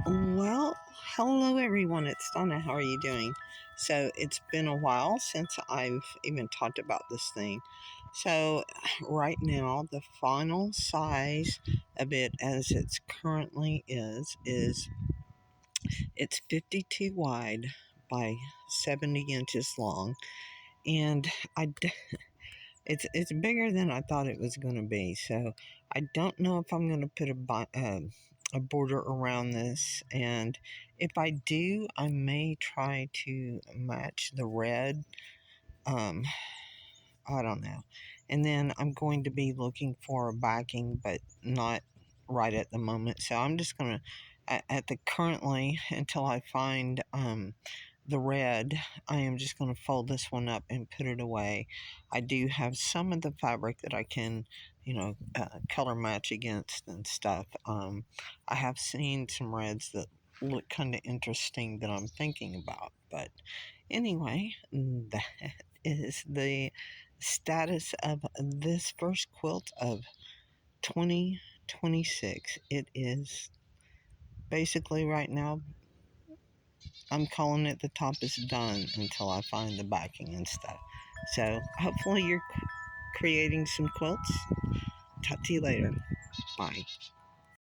Well, hello everyone. It's Donna. How are you doing? So, it's been a while since I've even talked about this thing. So, right now, the final size of it as it's currently is it's 52 wide by 70 inches long, and it's bigger than I thought it was going to be. So I don't know if I'm going to put a border around this, and if I do, I may try to match the red. Um, I don't know. And then I'm going to be looking for a backing, but not right at the moment. So I'm just going to, at the currently, until I find the red, I am just going to fold this one up and put it away. I do have some of the fabric that I can, color match against and stuff. I have seen some reds that look kind of interesting that I'm thinking about. But anyway, that is the status of this first quilt of 2026. It is basically right now, I'm calling it the top is done until I find the backing and stuff. So hopefully you're creating some quilts. Talk to you later. Bye.